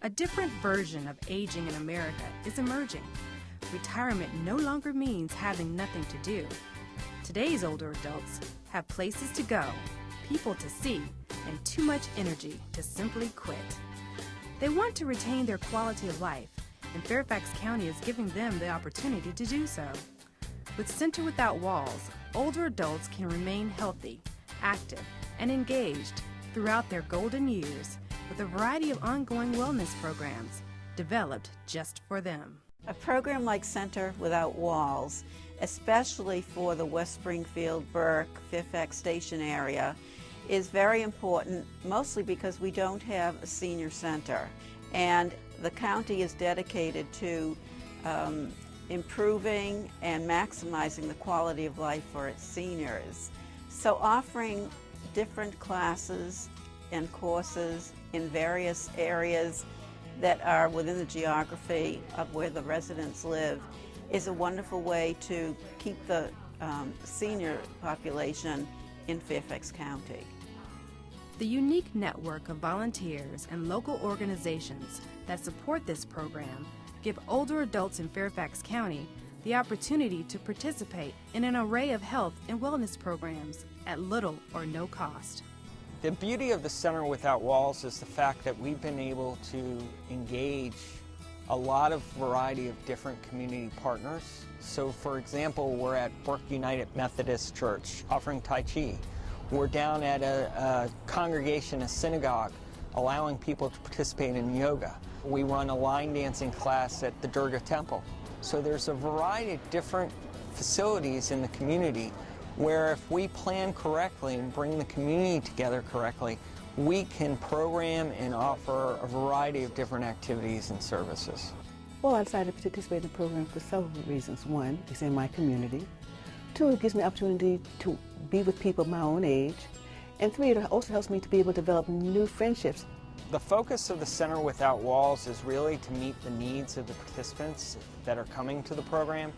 A different version of aging in America is emerging. Retirement no longer means having nothing to do. Today's older adults have places to go, people to see, and too much energy to simply quit. They want to retain their quality of life, and Fairfax County is giving them the opportunity to do so. With Center Without Walls, older adults can remain healthy, active, and engaged throughout their golden years with a variety of ongoing wellness programs developed just for them. A program like Center Without Walls, especially for the West Springfield, Burke, Fairfax Station area, is very important, mostly because we don't have a senior center. And the county is dedicated to improving and maximizing the quality of life for its seniors. So offering different classes and courses in various areas that are within the geography of where the residents live is a wonderful way to keep the senior population in Fairfax County. The unique network of volunteers and local organizations that support this program give older adults in Fairfax County the opportunity to participate in an array of health and wellness programs at little or no cost. The beauty of the Center Without Walls is the fact that we've been able to engage a lot of variety of different community partners. So for example, we're at Burke United Methodist Church offering Tai Chi. We're down at a congregation, a synagogue, allowing people to participate in yoga. We run a line dancing class at the Durga Temple. So there's a variety of different facilities in the community where if we plan correctly and bring the community together correctly, we can program and offer a variety of different activities and services. Well, I decided to participate in the program for several reasons. One, it's in my community. Two, it gives me the opportunity to be with people my own age. And three, it also helps me to be able to develop new friendships. The focus of the Center Without Walls is really to meet the needs of the participants that are coming to the program.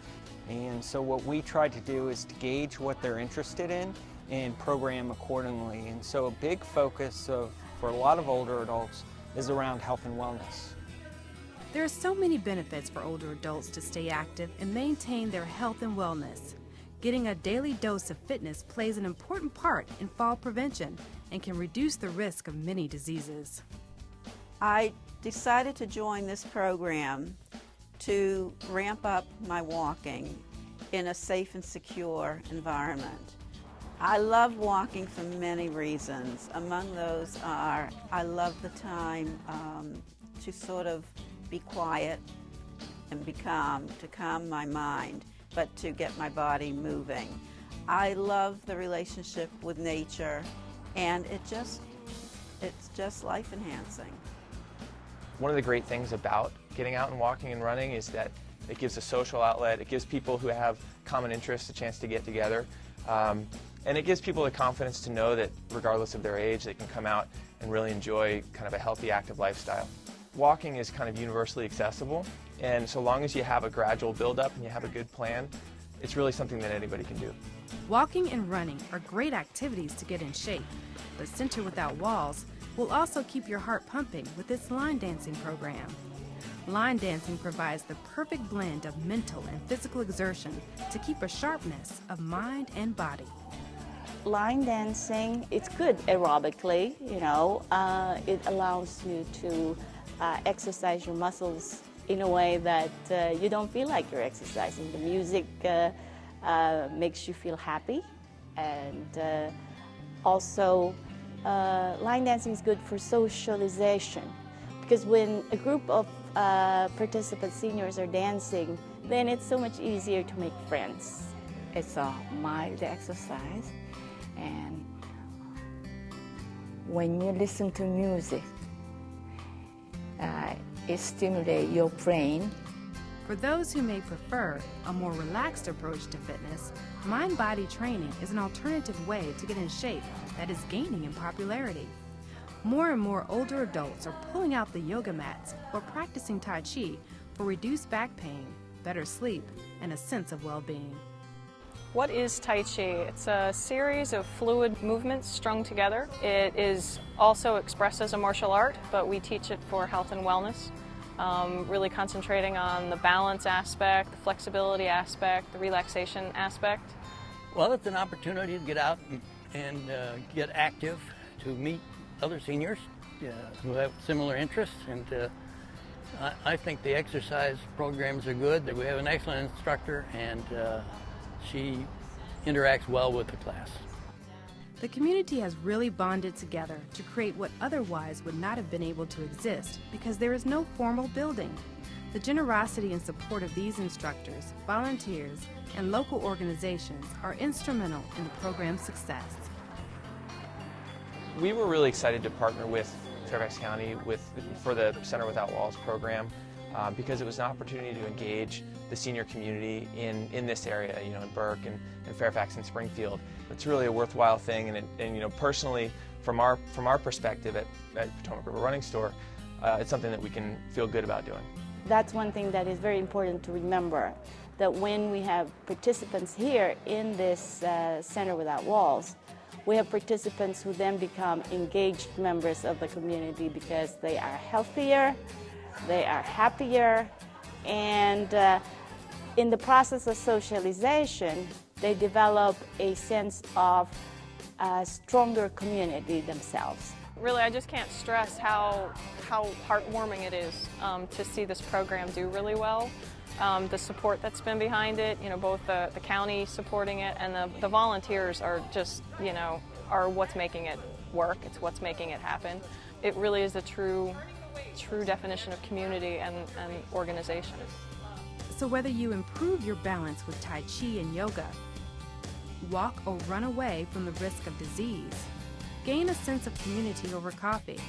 And so what we try to do is to gauge what they're interested in and program accordingly. And so a big focus for a lot of older adults is around health and wellness. There are so many benefits for older adults to stay active and maintain their health and wellness. Getting a daily dose of fitness plays an important part in fall prevention and can reduce the risk of many diseases. I decided to join this program to ramp up my walking in a safe and secure environment. I love walking for many reasons. Among those are, I love the time to sort of be quiet and be calm, to calm my mind, but to get my body moving. I love the relationship with nature, and it's just life enhancing. One of the great things about getting out and walking and running is that it gives a social outlet. It gives people who have common interests a chance to get together. And it gives people the confidence to know that regardless of their age, they can come out and really enjoy kind of a healthy, active lifestyle. Walking is kind of universally accessible, and so long as you have a gradual build-up and you have a good plan, it's really something that anybody can do. Walking and running are great activities to get in shape, but Center Without Walls will also keep your heart pumping with its line dancing program. Line dancing provides the perfect blend of mental and physical exertion to keep a sharpness of mind and body. Line dancing, it's good aerobically, it allows you to exercise your muscles in a way that you don't feel like you're exercising. The music makes you feel happy, and also line dancing is good for socialization, because when a group of participant seniors are dancing, then it's so much easier to make friends. It's a mild exercise, and when you listen to music, it stimulates your brain. For those who may prefer a more relaxed approach to fitness, mind-body training is an alternative way to get in shape that is gaining in popularity. More and more older adults are pulling out the yoga mats or practicing Tai Chi for reduced back pain, better sleep, and a sense of well-being. What is Tai Chi? It's a series of fluid movements strung together. It is also expressed as a martial art, but we teach it for health and wellness, really concentrating on the balance aspect, the flexibility aspect, the relaxation aspect. Well, it's an opportunity to get out and get active, to meet other seniors who have similar interests, and I think the exercise programs are good. That we have an excellent instructor, and she interacts well with the class. The community has really bonded together to create what otherwise would not have been able to exist because there is no formal building. The generosity and support of these instructors, volunteers, and local organizations are instrumental in the program's success. We were really excited to partner with Fairfax County for the Center Without Walls program because it was an opportunity to engage the senior community in this area, in Burke and Fairfax and Springfield. It's really a worthwhile thing, and personally, from our perspective at Potomac River Running Store, it's something that we can feel good about doing. That's one thing that is very important to remember, that when we have participants here in this Center Without Walls, we have participants who then become engaged members of the community because they are healthier, they are happier, and in the process of socialization, they develop a sense of a stronger community themselves. Really, I just can't stress how heartwarming it is to see this program do really well. The support that's been behind it, both the county supporting it and the volunteers are just, are what's making it work. It's what's making it happen. It really is a true definition of community and organization. So whether you improve your balance with Tai Chi and yoga, walk or run away from the risk of disease, gain a sense of community over coffee,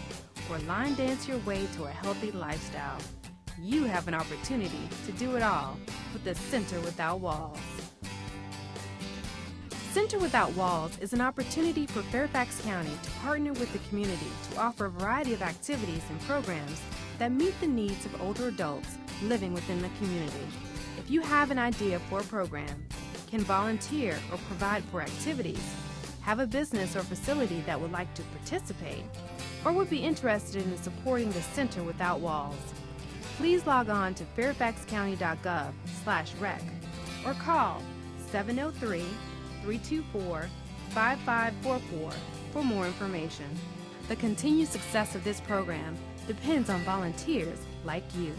or line dance your way to a healthy lifestyle, you have an opportunity to do it all with the Center Without Walls. Center Without Walls is an opportunity for Fairfax County to partner with the community to offer a variety of activities and programs that meet the needs of older adults living within the community. If you have an idea for a program, can volunteer or provide for activities, have a business or facility that would like to participate, or would be interested in supporting the Center Without Walls, please log on to fairfaxcounty.gov/rec or call 703-324-5544 for more information. The continued success of this program depends on volunteers like you.